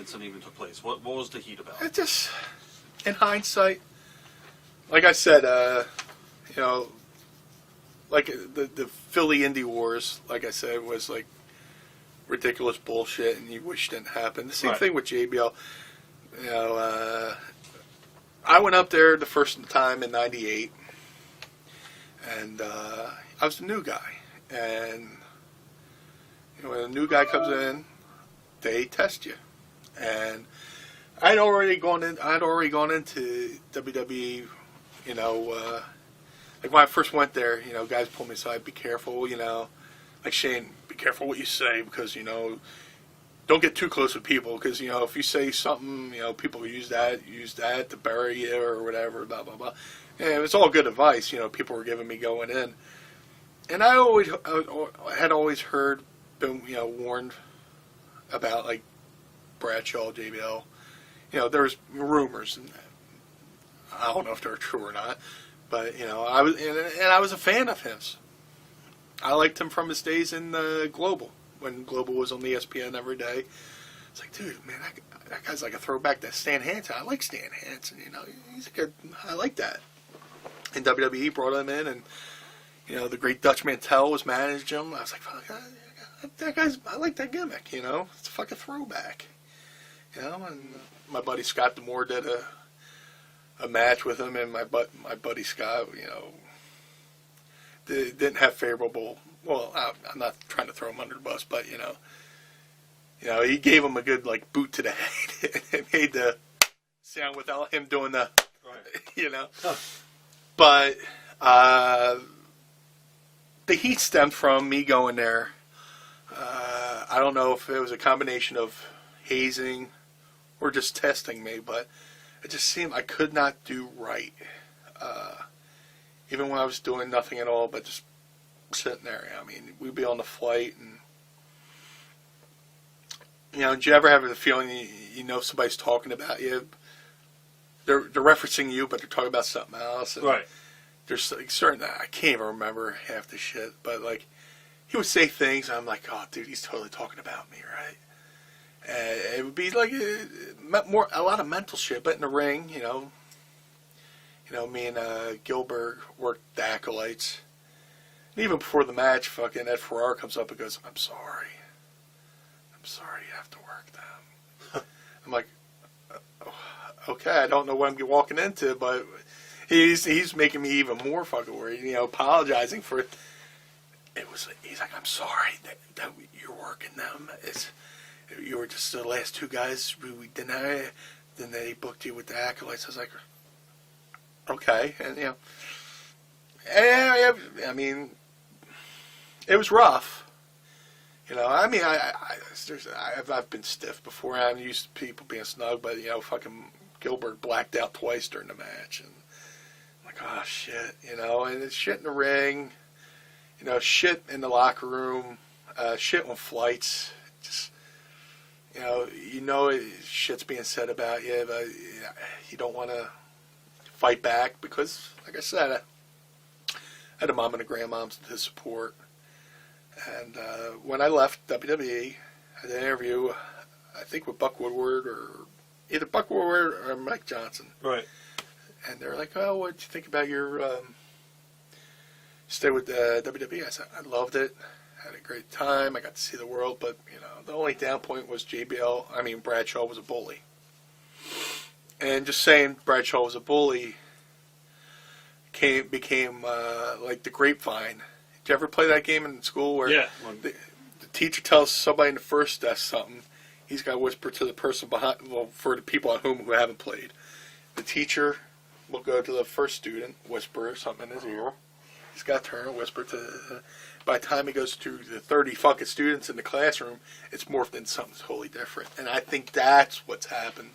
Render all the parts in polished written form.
incident even took place? What was the heat about? It just, in hindsight, like I said, you know, like the Philly Indy Wars, like I said, was like ridiculous bullshit, and you wish didn't happen. The same thing with JBL. You know, I went up there the first time in '98, and I was the new guy. And you know, when a new guy comes in, they test you. And I'd already gone into WWE. You know, like when I first went there, you know, guys pulled me aside, be careful. You know, like Shane, be careful what you say, because you know, don't get too close with people, because you know, if you say something, you know, people use that to bury you or whatever, blah blah blah. And it's all good advice. You know, people were giving me going in. And I had always heard, been, you know, warned about like Bradshaw, JBL. You know, there's rumors, and I don't know if they're true or not, but you know, I was a fan of his. I liked him from his days in Global, when Global was on ESPN every day. It's like, dude, man, that guy's like a throwback to Stan Hansen. I like Stan Hansen. You know, he's a good. I like that. And WWE brought him in, and you know, the great Dutch Mantel was managed him. I was like, fuck, I like that gimmick, you know. It's a fucking throwback. You know, and my buddy Scott D'Amore did a match with him, and my buddy Scott, you know, didn't have favorable, well, I'm not trying to throw him under the bus, but, you know, he gave him a good, like, boot to the head. It made the sound without him doing the, you know. Huh. But, the heat stemmed from me going there. I don't know if it was a combination of hazing or just testing me, but it just seemed I could not do right. Even when I was doing nothing at all, but just sitting there. I mean, we'd be on the flight, and you know, did you ever have the feeling you know somebody's talking about you? They're referencing you, but they're talking about something else. And there's like certain, I can't even remember half the shit, but like he would say things, and I'm like, oh, dude, he's totally talking about me, right? And it would be like a lot of mental shit, but in the ring, you know, me and Gilbert worked the Acolytes. And even before the match, fucking Ed Ferrara comes up and goes, I'm sorry you have to work them. I'm like, okay, I don't know what I'm walking into, but he's making me even more fucking worried, you know, apologizing for it. He's like, I'm sorry that you're working them. You were just the last two guys we denied. Then they booked you with the Acolytes. I was like, okay, and you know, I mean, it was rough. You know, I mean, I've been stiff before. I'm used to people being snug, but you know, fucking Gilbert blacked out twice during the match, and I'm like, oh shit, you know, and it's shit in the ring, you know, shit in the locker room, shit on flights, just, you know, shit's being said about you, but you don't want to fight back because, like I said, I had a mom and a grandmom to support. And when I left WWE, I had an interview, I think with Buck Woodward, or either Buck Woodward or Mike Johnson. Right. And they're like, oh, what did you think about your stay with WWE? I said, I loved it. Had a great time. I got to see the world. But, you know, the only down point was Bradshaw was a bully. And just saying Bradshaw was a bully became like the grapevine. Did you ever play that game in school where the teacher tells somebody in the first desk something, he's got to whisper to the person behind, well, for the people at home who haven't played. The teacher will go to the first student, whisper something in his ear. He's got to turn and whisper to by the time he goes to the 30 fucking students in the classroom, it's morphed into something totally different. And I think that's what's happened.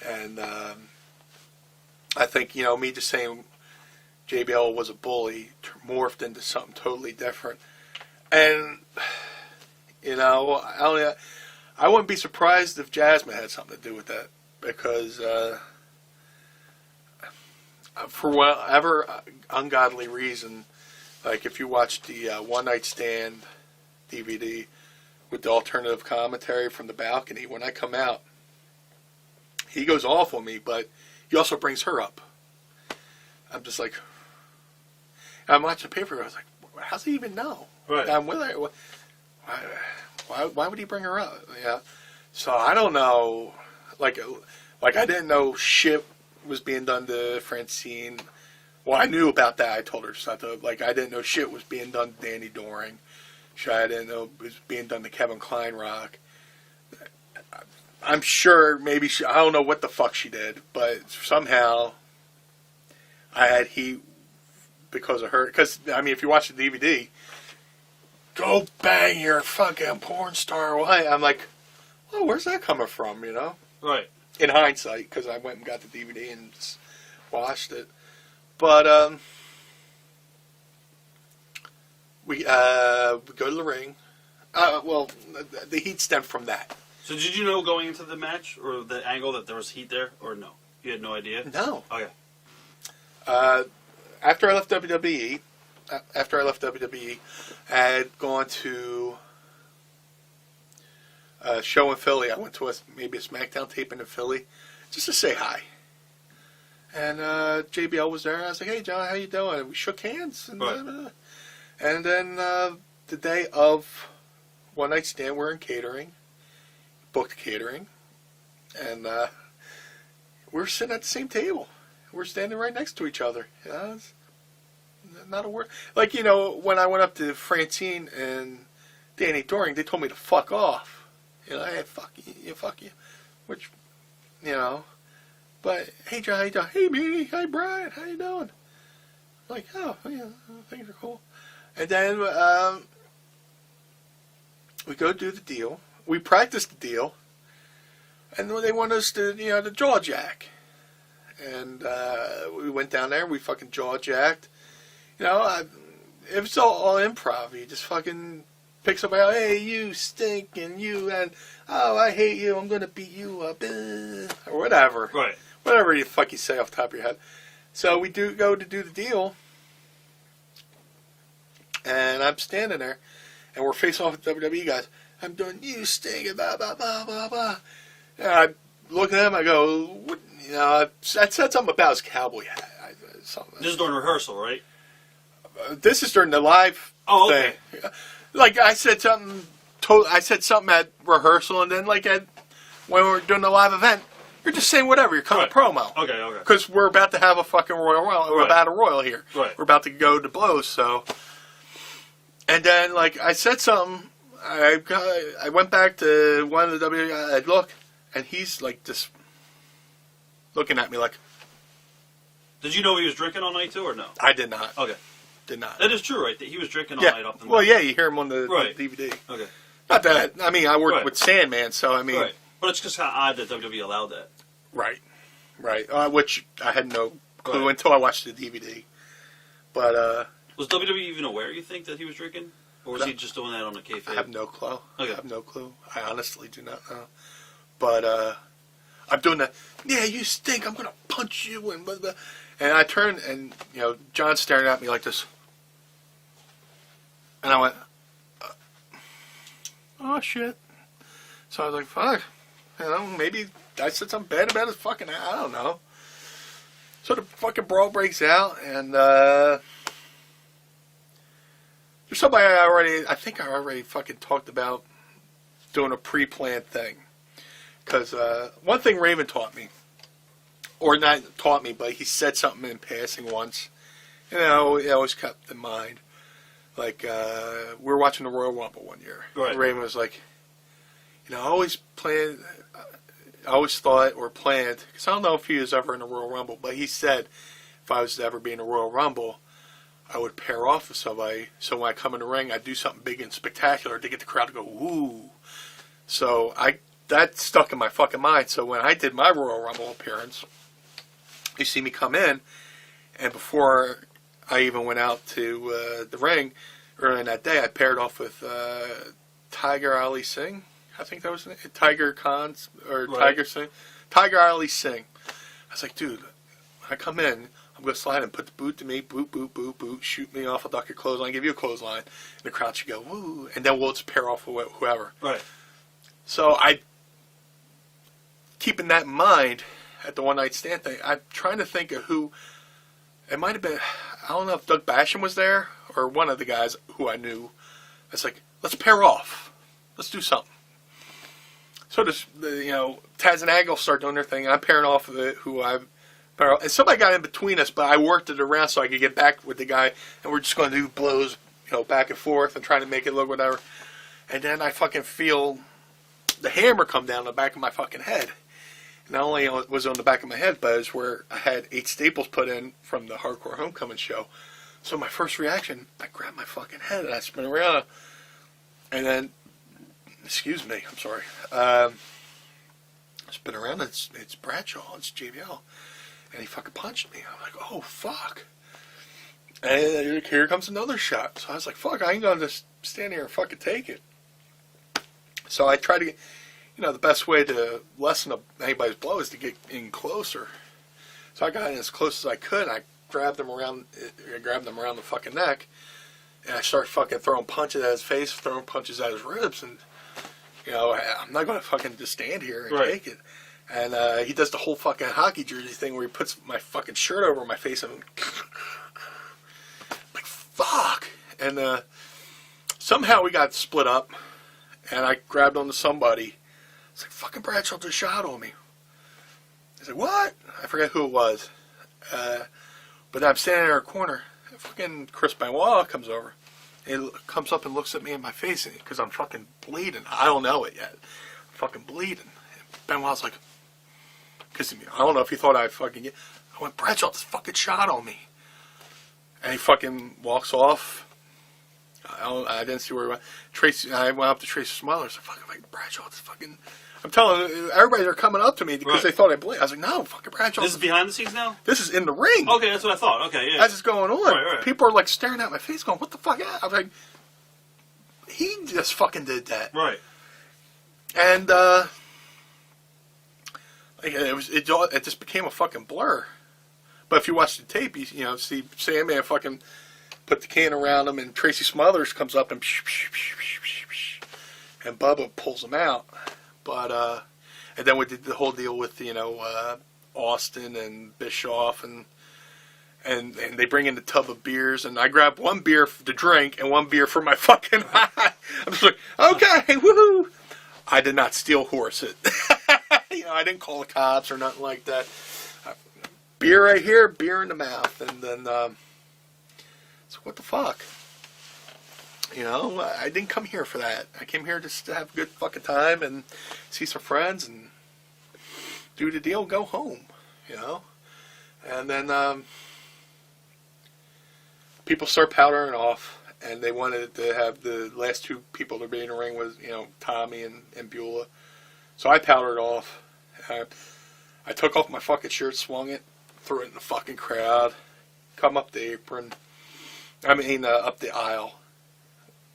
And I think, you know, me just saying JBL was a bully morphed into something totally different. And, you know, I wouldn't be surprised if Jasmine had something to do with that. Because for whatever ungodly reason, like if you watch the One Night Stand DVD with the alternative commentary from the balcony, when I come out, he goes off on me, but he also brings her up. I'm just like, I'm watching the paper. I was like, how's he even know? Right. I'm with her. Why would he bring her up? Yeah. So I don't know. Like I didn't know shit was being done to Francine. Well, I knew about that. I told her something. Like, I didn't know shit was being done to Danny Doring. I didn't know it was being done to Kevin Kleinrock. I'm sure maybe I don't know what the fuck she did, but somehow I had heat because of her. Because, I mean, if you watch the DVD, go bang, you're a fucking porn star. Why? I'm like, oh, where's that coming from, you know? Right. In hindsight, because I went and got the DVD and just watched it. But we go to the ring. Well, the heat stemmed from that. So did you know going into the match or the angle that there was heat there, or no? You had no idea? No. Okay. After I left WWE, I had gone to a show in Philly. I went to maybe a SmackDown taping in Philly just to say hi. And JBL was there. I was like, "Hey, John, how you doing?" And we shook hands. And, right. And then the day of One Night Stand, we're in catering, booked catering, and we're sitting at the same table. We're standing right next to each other. You know, it's not a word. Like, you know, when I went up to Francine and Danny Doring, they told me to fuck off. You know, hey, fuck you. Which, you know. But, hey, John, how you doing? Hey, Meanie. Hi, Brian. How you doing? Like, oh, yeah, things are cool. And then we go do the deal. We practice the deal. And they want us to, you know, the jaw jack. And we went down there. We fucking jaw jacked. You know, it was all improv. You just fucking pick somebody out. Hey, you stink, and you, and oh, I hate you. I'm going to beat you up. Or whatever. Right. Whatever you fuck you say off the top of your head. So we go to do the deal, and I'm standing there, and we're facing off with WWE guys. I'm doing, you stink, blah, blah, blah, blah, blah. And I look at him, I go, what, you know, I said something about his cowboy hat. This is during rehearsal, right? This is during the live okay. thing. Like, I said something at rehearsal, and then, like, when we're doing the live event, you're just saying whatever. You're cutting a promo. Okay. Because we're about to have a fucking Royal Rumble. We're about a Royal here. Right. We're about to go to blows, so. And then, like, I said something. I went back to one of the WWE guys. I'd look, and he's, like, just looking at me like. Did you know he was drinking all night, too, or no? I did not. Okay. Did not. That is true, right? He was drinking all night up in Well, yeah, you hear him on the DVD. Okay. Not that. I mean, I worked with Sandman, so I mean. Right. But it's just kind of odd that WWE allowed that. Right. Which I had no clue until I watched the DVD. But was WWE even aware, you think, that he was drinking? Or was he just doing that on a kayfabe? I have no clue. Okay. I have no clue. I honestly do not know. But I'm doing that. Yeah, you stink. I'm gonna punch you and blah, blah. And I turned and, you know, John's staring at me like this. And I went, oh shit. So I was like, fuck. You know, maybe I said something bad about his fucking, I don't know. So the fucking brawl breaks out, and there's somebody I think I already fucking talked about doing a pre-planned thing. Because one thing Raven taught me, or not taught me, but he said something in passing once, and I always kept in mind. Like, we were watching the Royal Rumble one year. Right. Raven was like, you know, I always thought or planned, because I don't know if he was ever in a Royal Rumble, but he said if I was to ever be in a Royal Rumble, I would pair off with somebody, so when I come in the ring, I'd do something big and spectacular to get the crowd to go, woo. So that stuck in my fucking mind. So when I did my Royal Rumble appearance, you see me come in, and before I even went out to the ring earlier in that day, I paired off with Tiger Ali Singh. I think that was the name. Tiger Khan, or Tiger Singh. Tiger Ali Singh. I was like, dude, when I come in, I'm going to slide and put the boot to me, boot, boot, boot, boot, shoot me off, I'll duck your clothesline, give you a clothesline, and the crowd should go, woo, and then we'll just pair off with whoever. Right. So I keeping that in mind at the one night stand thing, I'm trying to think of who. It might have been, I don't know if Doug Basham was there or one of the guys who I knew. It's like, let's pair off. Let's do something. So this, Taz and Angle start doing their thing. I'm pairing off with who I've paired off. And somebody got in between us, but I worked it around so I could get back with the guy. And we're just going to do blows, back and forth and trying to make it look whatever. And then I fucking feel the hammer come down the back of my fucking head. Not only was it on the back of my head, but it was where I had 8 staples put in from the Hardcore Homecoming show. So my first reaction, I grabbed my fucking head and I spin around. And then, excuse me, I'm sorry. I spin around, it's Bradshaw, it's JBL. And he fucking punched me. I'm like, oh, fuck. And here comes another shot. So I was like, fuck, I ain't going to just stand here and fucking take it. So I tried to get... the best way to lessen anybody's blow is to get in closer. So I got in as close as I could. And I grabbed them around the fucking neck, and I started fucking throwing punches at his face, throwing punches at his ribs, and I'm not going to fucking just stand here and take it. And he does the whole fucking hockey jersey thing where he puts my fucking shirt over my face and like fuck. And somehow we got split up, and I grabbed onto somebody. It's like, fucking Bradshaw just shot on me. He's like, what? I forget who it was. But I'm standing in a corner. Fucking Chris Benoit comes over. He comes up and looks at me in my face because I'm fucking bleeding. I don't know it yet. I'm fucking bleeding. And Benoit's like, because I don't know if he thought I'd fucking get. I went, Bradshaw just fucking shot on me. And he fucking walks off. I didn't see where he went. I went up to Tracy Smiler. So fucking Bradshaw just fucking. I'm telling you, everybody, they're coming up to me because they thought I bleed. I was like, no, fucking Bradshaw. This is behind the scenes now? This is in the ring. Okay, that's what I thought. Okay, yeah. As it's going on. Right. People are like staring at my face going, what the fuck? I was like, he just fucking did that. Right. And it just became a fucking blur. But if you watch the tape, you see Sandman fucking put the can around him, and Tracy Smothers comes up and Bubba pulls him out. But and then we did the whole deal with Austin and Bischoff, and they bring in the tub of beers, and I grabbed one beer to drink and one beer for my fucking eye. I'm just like, okay, woohoo! I did not steal horse it. I didn't call the cops or nothing like that. Beer right here, beer in the mouth, and then so what the fuck? I didn't come here for that. I came here just to have a good fucking time and see some friends and do the deal and go home, And then people start powdering off, and they wanted to have the last 2 people to be in the ring was, Tommy and Beulah. So I powdered off. I took off my fucking shirt, swung it, threw it in the fucking crowd, come up the apron, up the aisle.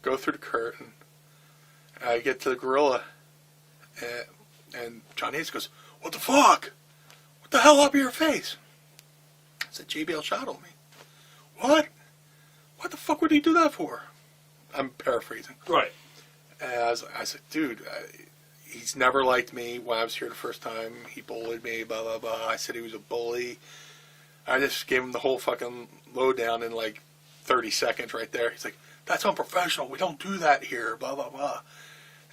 Go through the curtain. I get to the gorilla, and John Hayes goes, what the fuck? What the hell up your face? I said, JBL shot on me. What? What the fuck would he do that for? I'm paraphrasing. Right. And I said, dude, he's never liked me when I was here the first time. He bullied me, blah, blah, blah. I said he was a bully. I just gave him the whole fucking lowdown in like 30 seconds right there. He's like, that's unprofessional. We don't do that here, blah, blah, blah.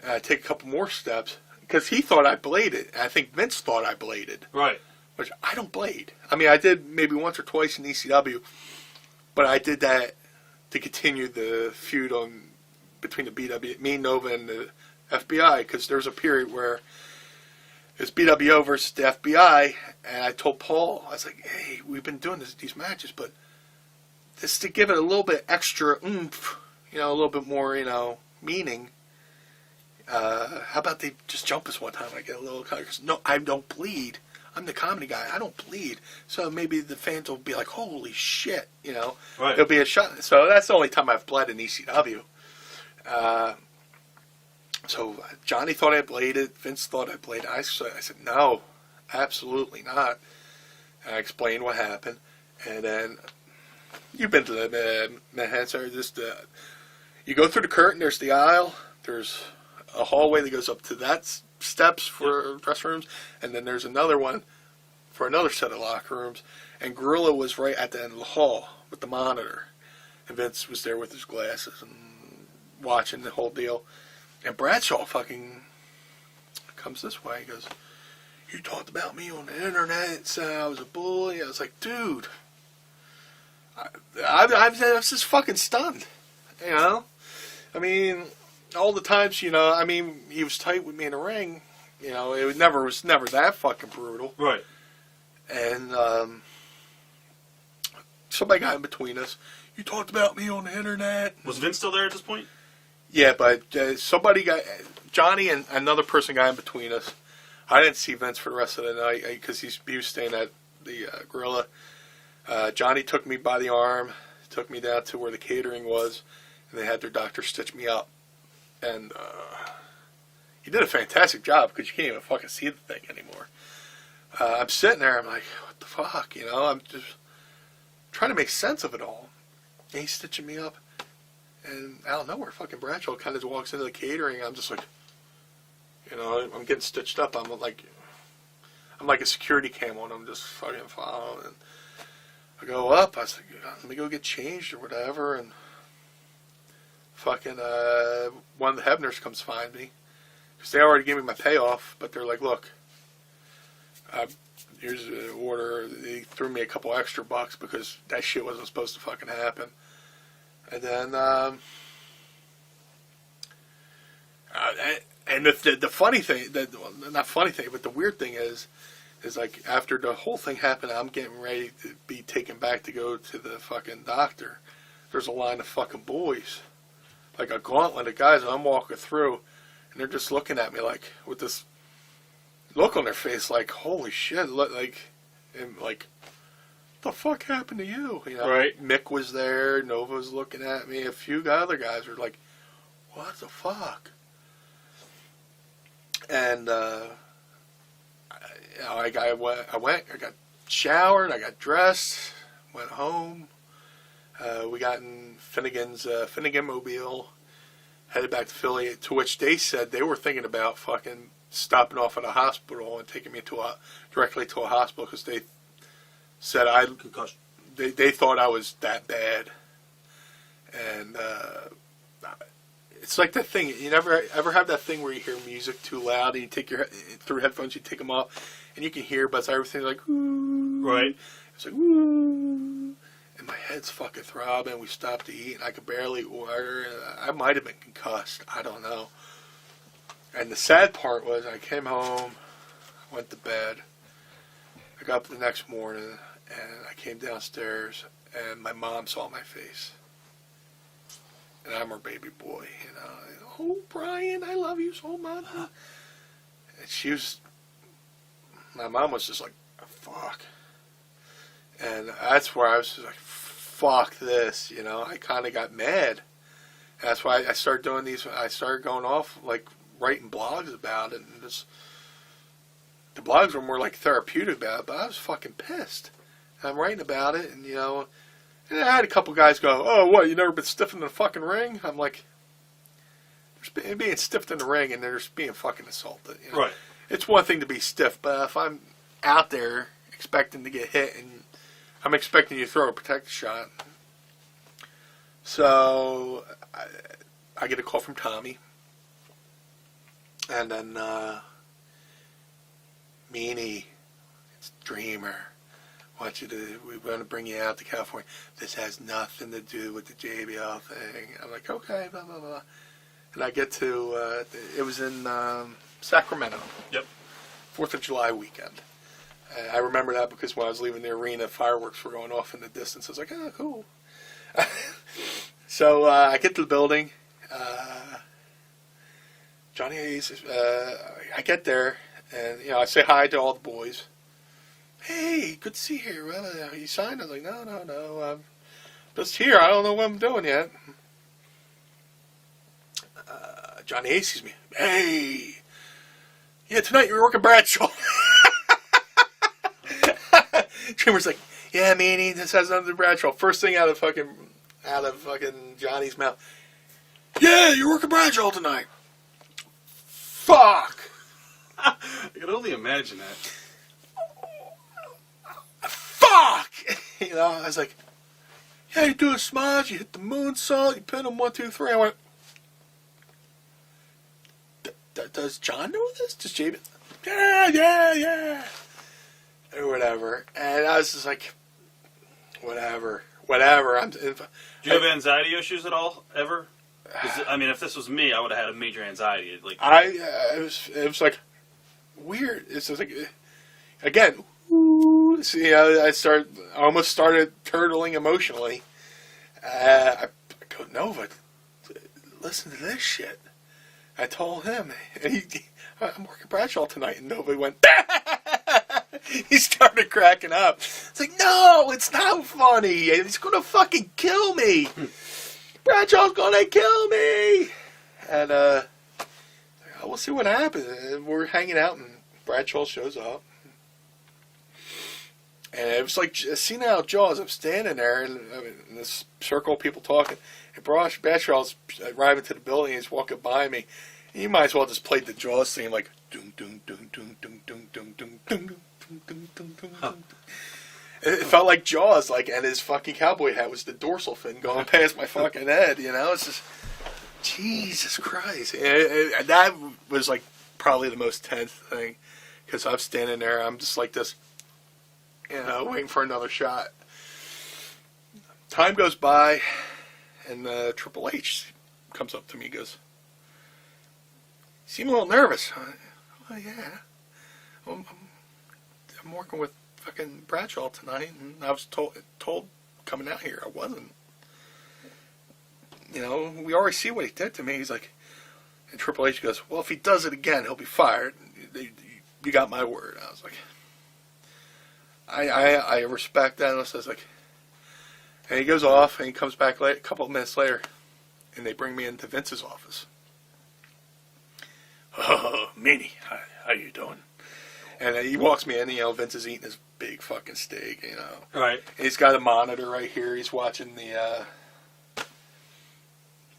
And I take a couple more steps because he thought I bladed. I think Vince thought I bladed. Right. Which I don't blade. I did maybe once or twice in ECW, but I did that to continue the feud between the BW, me, Nova, and the FBI, because there was a period where it's BWO versus the FBI, and I told Paul, I was like, hey, we've been doing these matches, but just to give it a little bit extra oomph, a little bit more, meaning. How about they just jump us one time? I get a little kind of, no, I don't bleed. I'm the comedy guy. I don't bleed. So maybe the fans will be like, holy shit, Right. It'll be a shot. So that's the only time I've bled in ECW. So Johnny thought I bladed. Vince thought I bladed. I said, no, absolutely not. And I explained what happened. And then, you've been to the Manhattan Center. You go through the curtain, there's the aisle, there's a hallway that goes up to that steps for dressing rooms, and then there's another one for another set of locker rooms. And Gorilla was right at the end of the hall with the monitor. And Vince was there with his glasses and watching the whole deal. And Bradshaw fucking comes this way. He goes, "You talked about me on the internet, said I was a bully." I was like, dude, I was just fucking stunned. You know? I mean, all the times, you know, I mean, he was tight with me in the ring. You know, it was never that fucking brutal. Right. And somebody got in between us. "You talked about me on the internet." Was Vince still there at this point? Yeah, but somebody got, Johnny and another person got in between us. I didn't see Vince for the rest of the night because he was staying at the Gorilla. Johnny took me by the arm, took me down to where the catering was, and they had their doctor stitch me up. And he did a fantastic job because you can't even fucking see the thing anymore. I'm sitting there, I'm like, what the fuck, you know? I'm just trying to make sense of it all. And he's stitching me up. And out of nowhere, fucking Bradshaw kind of walks into the catering. I'm just like, you know, I'm getting stitched up. I'm like a security cam on. I'm just fucking following. And I go up. I was like, let me go get changed or whatever. And fucking one of the Hebners comes find me. Because they already gave me my payoff. But they're like, look, here's an order. They threw me a couple extra bucks because that shit wasn't supposed to fucking happen. And then, and the funny thing, not funny thing, but the weird thing is like after the whole thing happened, I'm getting ready to be taken back to go to the fucking doctor. There's a line of fucking boys, like a gauntlet of guys, and I'm walking through, and they're just looking at me like with this look on their face, like holy shit, like, and like. What the fuck happened to you? You know, right. Mick was there. Nova was looking at me. A few other guys were like, what the fuck? And I got showered, I got dressed, went home. We got in Finnegan's Finnegan Mobile, headed back to Philly, to which they said they were thinking about fucking stopping off at a hospital and taking me directly to a hospital because they said concussion. They thought I was that bad, and it's like that thing. You never ever have that thing where you hear music too loud and you take through headphones, you take them off, and you can hear, but everything's like ooh. Right. It's like ooh, and my head's fucking throbbing. We stopped to eat, and I could barely order. I might have been concussed. I don't know. And the sad part was, I came home, went to bed. I got up the next morning, and I came downstairs, and my mom saw my face. And I'm her baby boy, you know. "Oh, Brian, I love you so much." And my mom was just like, fuck. And that's where I was just like, fuck this, you know. I kind of got mad. And that's why I started doing these, I started going off, like, writing blogs about it, and just... The blogs were more like therapeutic about it, but I was fucking pissed. And I'm writing about it, and you know, and I had a couple guys go, "Oh, what? You never been stiffed in the fucking ring?" I'm like, "There's being stiffed in the ring, and they're just being fucking assaulted." You know? Right. It's one thing to be stiff, but if I'm out there expecting to get hit, and I'm expecting you to throw a protective shot, so I get a call from Tommy, and then. Meanie, it's Dreamer. We want to bring you out to California. This has nothing to do with the JBL thing. I'm like, okay, blah, blah, blah. And I get to, it was in Sacramento. Yep. 4th of July weekend. I remember that because when I was leaving the arena, fireworks were going off in the distance. I was like, oh, cool. So I get to the building. Johnny Ace, I get there. And, you know, I say hi to all the boys. "Hey, good to see you here. Well, you signed?" I was like, no, I'm just here. I don't know what I'm doing yet. Johnny Ace sees me. "Hey, yeah, tonight you're working Bradshaw." Trimmer's like, "Yeah, Meanie, this has nothing to do with Bradshaw." First thing out of fucking Johnny's mouth. "Yeah, you're working Bradshaw tonight." Fuck. I can only imagine that. Fuck! You know, I was like, yeah, you do a smudge, you hit the moonsault, you pin him 1, 2, 3. I went, does John know this? Does JBL? Yeah. Or whatever. And I was just like, whatever. Do you have anxiety issues at all, ever? I mean, if this was me, I would have had a major anxiety. Like, it was like weird. It's just like, again, see, I almost started turtling emotionally. I go, Nova, listen to this shit. I told him, and I'm working Bradshaw tonight, and Nova went, he started cracking up. It's like, no, it's not funny. He's going to fucking kill me. Bradshaw's going to kill me. And we'll see what happens. We're hanging out, and Bradshaw shows up. And it was like a scene out of Jaws. I'm standing there in this circle of people talking. And Bradshaw's arriving to the building. He's walking by me. And you might as well just play the Jaws theme like doom doom doom doom doom doom doom doom doom doom doom doom. It felt like Jaws, like, and his fucking cowboy hat was the dorsal fin going past my fucking head. You know, it's just Jesus Christ. And that was like probably the most tense thing because I'm standing there. I'm just like this. You know, waiting for another shot. Time goes by, and Triple H comes up to me and goes, "You seem a little nervous." Well, yeah. Well, I'm working with fucking Bradshaw tonight, and I was told coming out here I wasn't. You know, we already see what he did to me. He's like, and Triple H goes, "Well, if he does it again, he'll be fired. You got my word." I was like, I respect that. And I was like, and he goes off, and he comes back a couple of minutes later, and they bring me into Vince's office. "Oh, Meanie, how you doing?" And he walks me in, you know, Vince is eating his big fucking steak, you know. right. And he's got a monitor right here. He's watching the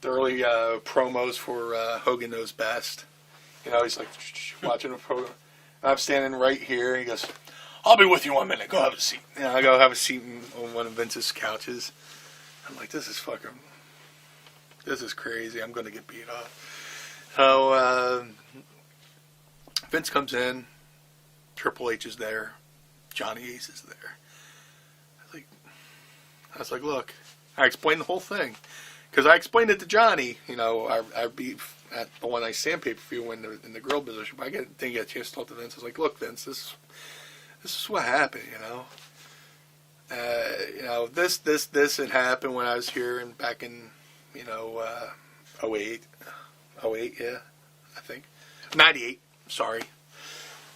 early promos for Hogan Knows Best. You know, he's like watching a program. I'm standing right here, and he goes, "I'll be with you 1 minute. Go have a seat." You know, I go have a seat on one of Vince's couches. I'm like, this is crazy. I'm going to get beat up. So, Vince comes in. Triple H is there. Johnny Ace is there. I was like, look, I explained the whole thing. Because I explained it to Johnny, you know, I'd be at the One Night Stand pay-per-view in the girl position, but I didn't get a chance to talk to Vince. I was like, look, Vince, this is what happened, you know. You know, this had happened when I was here and back in, you know, 08, yeah, I think. 98, sorry.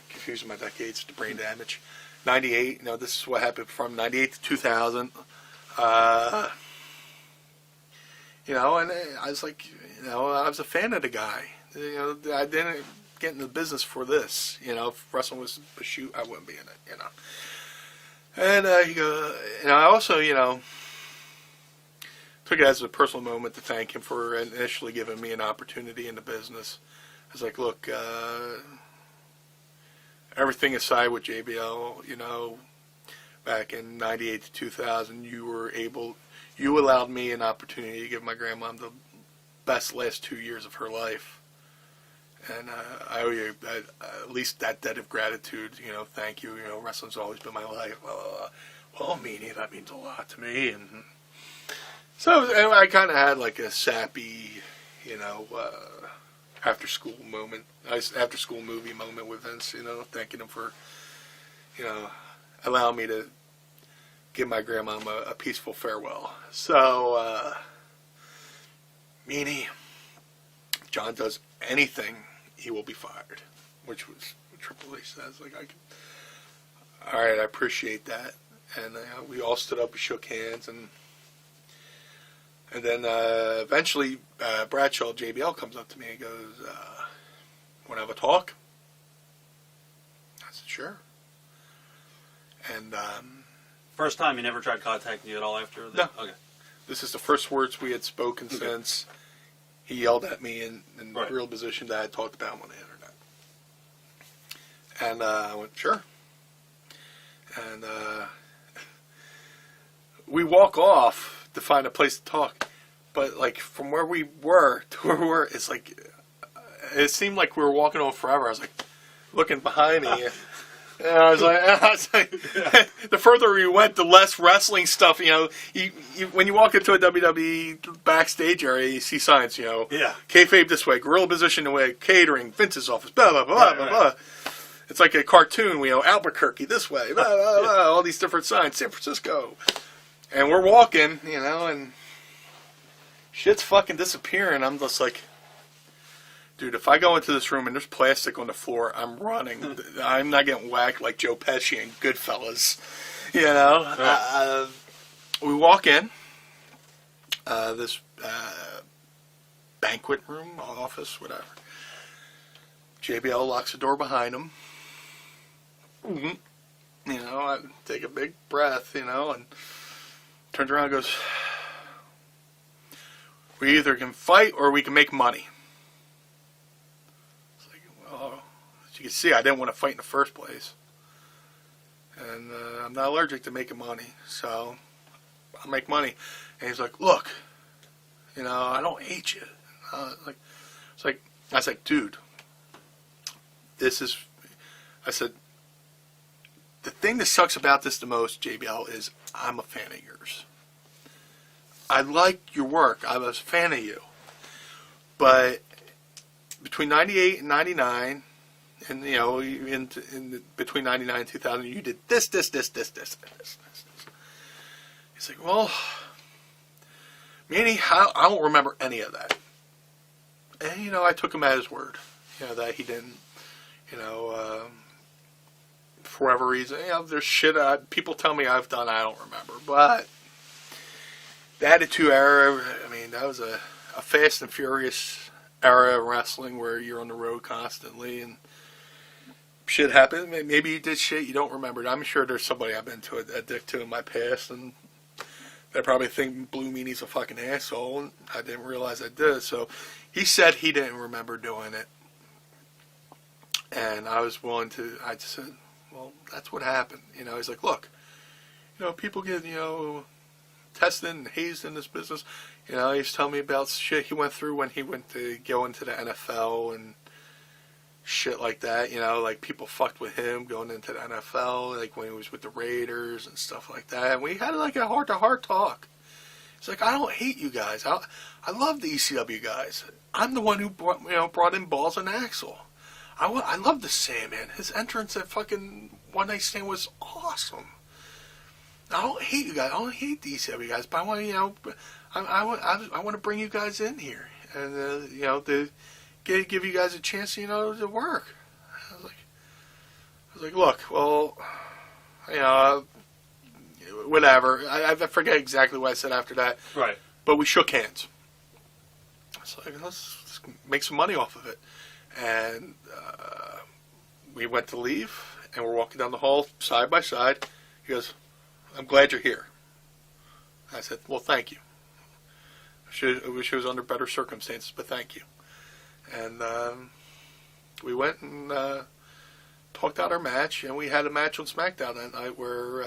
Confusing my decades to brain damage. 98, you know, this is what happened from 98 to 2000. You know, and I was like, you know, I was a fan of the guy. You know, I didn't get in the business for this. You know, if wrestling was a shoot, I wouldn't be in it, you know. And he goes, and I also, you know, took it as a personal moment to thank him for initially giving me an opportunity in the business. I was like, look, everything aside with JBL, you know, back in 98 to 2000, you allowed me an opportunity to give my grandma the best last 2 years of her life. And I owe you at least that debt of gratitude, you know, thank you, you know, wrestling's always been my life. Well, Meanie, that means a lot to me. And so I kind of had like a sappy, you know, after school movie moment with Vince, you know, thanking him for, you know, allowing me to give my grandma a peaceful farewell. So, Meanie, if John does anything, he will be fired, which was what Triple H says. Like, all right, I appreciate that. And we all stood up, we shook hands, and then eventually Bradshaw, JBL, comes up to me and goes, "Want to have a talk?" I said, "Sure." And first time, he never tried contacting you at all after that? No. Okay. This is the first words we had spoken since he yelled at me in the right. real position that I had talked about on the internet. And I went, sure. And we walk off to find a place to talk. But, like, from where we were to where we were, it's like, it seemed like we were walking on forever. I was like, looking behind me. And I was like, the further we went, the less wrestling stuff, you know. When you walk into a WWE backstage area, you see signs, you know. Yeah. Kayfabe this way, gorilla position away, catering, Vince's office, blah, blah, blah, blah, blah. It's like a cartoon, you know, Albuquerque this way, blah, blah, blah, all these different signs, San Francisco. And we're walking, you know, and shit's fucking disappearing. I'm just like, dude, if I go into this room and there's plastic on the floor, I'm running. I'm not getting whacked like Joe Pesci and Goodfellas. You know? Right. We walk in. This banquet room, office, whatever. JBL locks the door behind him. Mm-hmm. You know, I take a big breath, you know, and turns around and goes, we either can fight or we can make money. It's like, well, as you can see, I didn't want to fight in the first place. And I'm not allergic to making money, so I'll make money. And he's like, look, you know, I don't hate you. I was like, dude, I said, the thing that sucks about this the most, JBL, is I'm a fan of yours. I like your work. I was a fan of you. But between 98 and 99, and, you know, between 99 and 2000, you did this. He's like, well, Meanie, I don't remember any of that. And, you know, I took him at his word. You know, that he didn't, you know, for whatever reason, you know, there's shit people tell me I've done I don't remember. But the Attitude Era, I mean, that was a fast and furious era of wrestling where you're on the road constantly and shit happened. Maybe you did shit you don't remember. I'm sure there's somebody I've been to a dick to in my past, and they probably think Blue Meanie's a fucking asshole, and I didn't realize I did. So he said he didn't remember doing it. And I just said, well, that's what happened. You know, he's like, look, you know, people get, you know, tested and hazed in this business. You know, he's telling me about shit he went through when he went to go into the NFL and shit like that. You know, like people fucked with him going into the NFL, like when he was with the Raiders and stuff like that. And we had like a heart-to-heart talk. He's like, I don't hate you guys. I love the ECW guys. I'm the one who brought in Balls and Axel. I love the Sandman. His entrance at fucking One Night Stand was awesome. I don't hate you guys. I don't hate the ECW guys, but I want to, you know, I want to bring you guys in here and you know, to give you guys a chance, you know, to work. I was like, look, well, you know, whatever. I forget exactly what I said after that. Right. But we shook hands. It's like, let's make some money off of it. And we went to leave, and we're walking down the hall side by side. He goes, I'm glad you're here. I said, well, thank you. I wish it was under better circumstances, but thank you. And we went and talked out our match, and we had a match on SmackDown that night where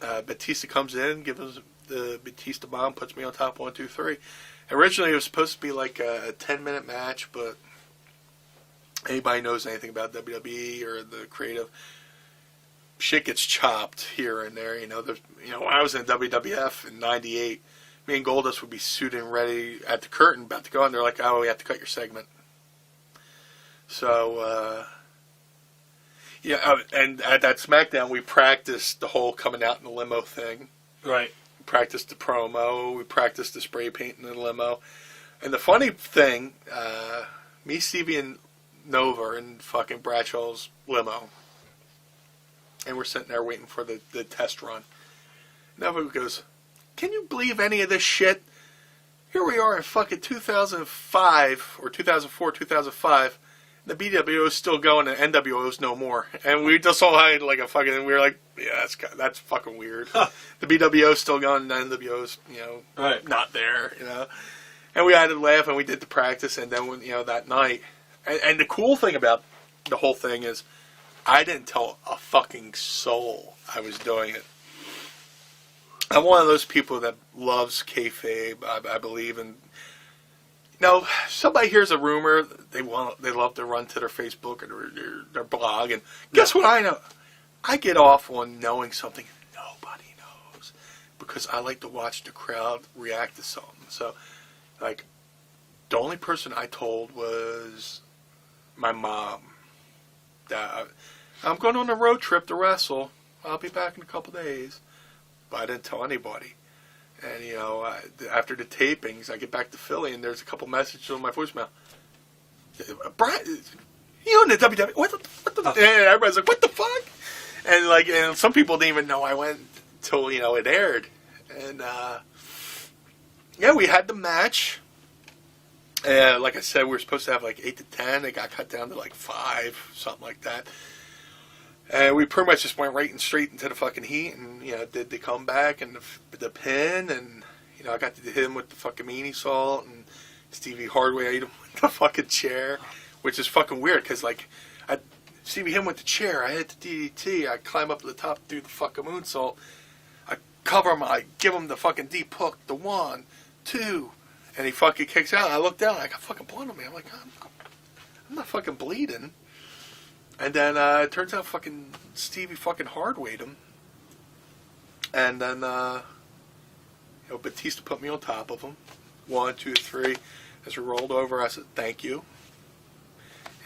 Batista comes in, gives us the Batista bomb, puts me on top 1, 2, 3. Originally, it was supposed to be like a 10-minute match, but anybody knows anything about WWE or the creative, shit gets chopped here and there. You know, when I was in WWF in '98, me and Goldust would be suited and ready at the curtain, about to go, and they're like, "Oh, we have to cut your segment." So, and at that SmackDown, we practiced the whole coming out in the limo thing. Right. We practiced the promo. We practiced the spray paint in the limo. And the funny thing, me, Stevie, and Nova are in fucking Bradshaw's limo. And we're sitting there waiting for the test run. Nova goes, can you believe any of this shit? Here we are in fucking 2005, or 2004, 2005. The BWO is still going and NWO is no more. And we just all had like a fucking, we were like, yeah, that's fucking weird. Huh. The BWO is still going and the NWO is, you know, right, not there, you know. And we had to laugh and we did the practice, and then, when, you know, that night. And the cool thing about the whole thing is, I didn't tell a fucking soul I was doing it. I'm one of those people that loves kayfabe. I believe in. Somebody hears a rumor, they love to run to their Facebook or their blog, and guess what I know? I get off on knowing something nobody knows because I like to watch the crowd react to something. So, like, the only person I told was my mom. That I'm going on a road trip to wrestle. I'll be back in a couple days. But I didn't tell anybody. And, after the tapings, I get back to Philly, and there's a couple messages on my voicemail. Brian, you in the WWE? What the? And everybody's like, what the fuck? And, some people didn't even know I went till, it aired. And, we had the match. Like I said, we were supposed to have, 8 to 10. It got cut down to, 5, something like that. And we pretty much just went right and straight into the fucking heat and, did the comeback and the pin. And, I got to hit him with the fucking meanie salt. And Stevie Hardway ate him with the fucking chair, which is fucking weird because, Stevie hit him with the chair. I hit the DDT. I climb up to the top, do the fucking moonsault. I cover him. I give him the fucking deep hook, the 1, 2. And he fucking kicks out. I look down. I got fucking blood on me. I'm like, I'm not fucking bleeding. And then it turns out fucking Stevie fucking hard-weighed him. And then, Batista put me on top of him. 1, 2, 3. As we rolled over, I said, thank you.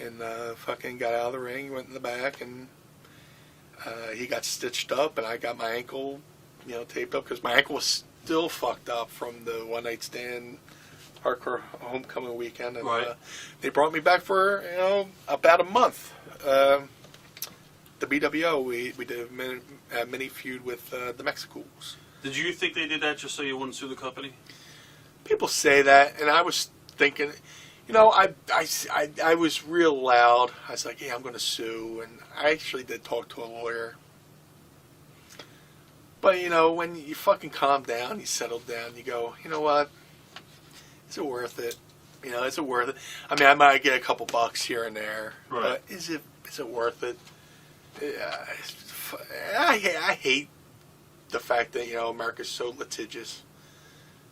And fucking got out of the ring, went in the back, and he got stitched up, and I got my ankle, taped up, because my ankle was still fucked up from the one-night stand hardcore homecoming weekend. And right. They brought me back for, about a month. The BWO, we did a mini feud with the Mexicals. Did you think they did that just so you wouldn't sue the company? People say that, and I was thinking, I was real loud. I was like, yeah, I'm going to sue, and I actually did talk to a lawyer. But, when you fucking calm down, you settle down, you go, you know what, is it worth it? Is it worth it? I mean, I might get a couple bucks here and there, right. But is it worth it? I hate the fact that, America's so litigious.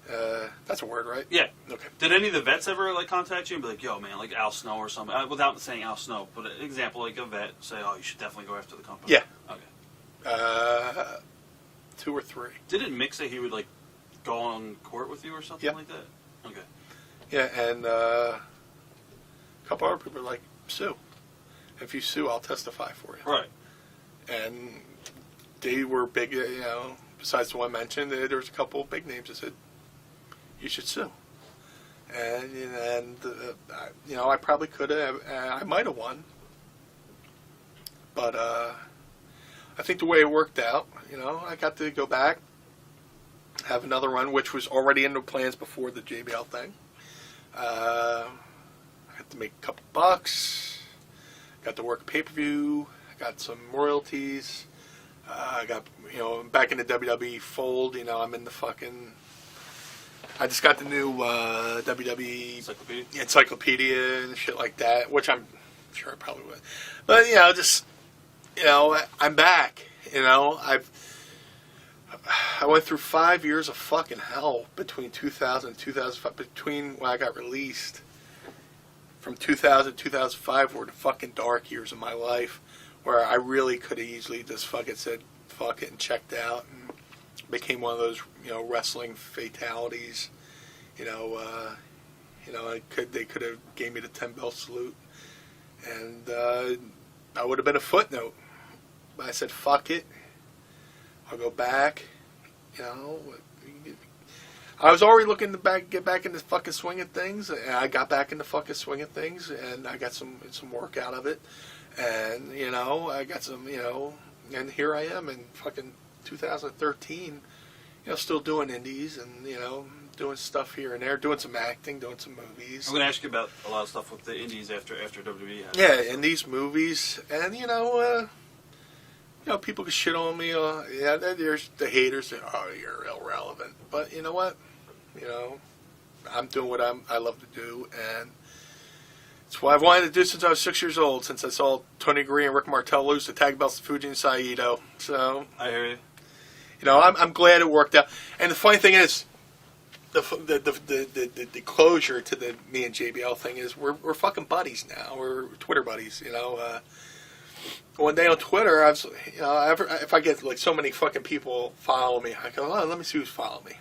That's a word, right? Yeah. Okay. Did any of the vets ever contact you and be like, yo, man, Al Snow or something? Without saying Al Snow, but an example, like a vet, say, oh, you should definitely go after the company. Yeah. Okay. 2 or 3. Didn't Mick say he would go on court with you or something like that? Okay. Yeah, and a couple other people were like, sue. If you sue, I'll testify for you. Right. And they were big, besides the one mentioned, there was a couple of big names that said, you should sue. And I probably could have, I might have won. But I think the way it worked out, I got to go back, have another run, which was already in the plans before the JBL thing. I had to make a couple bucks. Got to work a pay-per-view. I got some royalties. I got, back in the WWE fold. I'm in the fucking. I just got the new WWE encyclopedia and shit like that, which I'm sure I probably would. But I'm back. I went through 5 years of fucking hell between 2000 and 2005. Between when I got released. From 2000 to 2005 were the fucking dark years of my life, where I really could have easily just fucking said fuck it and checked out and became one of those wrestling fatalities. They could have gave me the 10-bell salute, and I would have been a footnote. But I said fuck it, I'll go back. I was already looking to get back in the fucking swing of things, and I got back in the fucking swing of things, and I got some work out of it, and I got some, and here I am in fucking 2013, still doing indies and doing stuff here and there, doing some acting, doing some movies. I'm gonna ask you about a lot of stuff with the indies after WWE. Yeah, indies, movies, and people can shit on me. There's the haters that, oh, you're irrelevant. But you know what? I'm doing what I love to do, and It's what I've wanted to do since I was 6 years old, since I saw Tony Green and Rick Martel lose the tag belts to Fuji and Saito. So, I hear you. you know, I'm glad it worked out. And the funny thing is, the closure to the me and JBL thing is we're fucking buddies now. We're Twitter buddies, you know. One day on Twitter, I was, you know, if I get like so many fucking people follow me, I go, oh, let me see who's following me.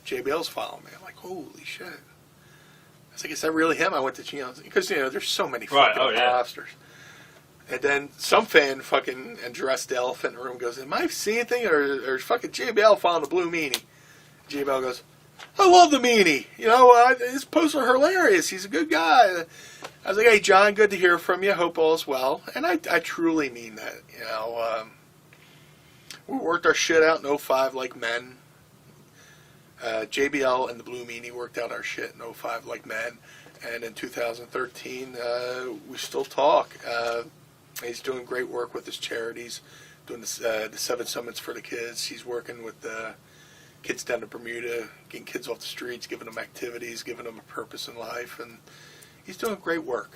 JBL's following me. I'm like, holy shit. I was like, is that really him? I went to, you know, because, you know, there's so many fucking imposters. And then some fan fucking addressed the elephant in the room, goes, am I seeing anything, or fucking JBL following the Blue Meanie? JBL goes, I love the Meanie. You know, his posts are hilarious. He's a good guy. I was like, hey, John, good to hear from you. Hope all is well. And I truly mean that. You know, we worked our shit out in 05 like men. JBL and the Blue Meanie worked out our shit in 05 like men. And in 2013, we still talk. He's doing great work with his charities, doing the 7 Summits for the kids. He's working with the kids down to Bermuda, getting kids off the streets, giving them activities, giving them a purpose in life. And he's doing great work.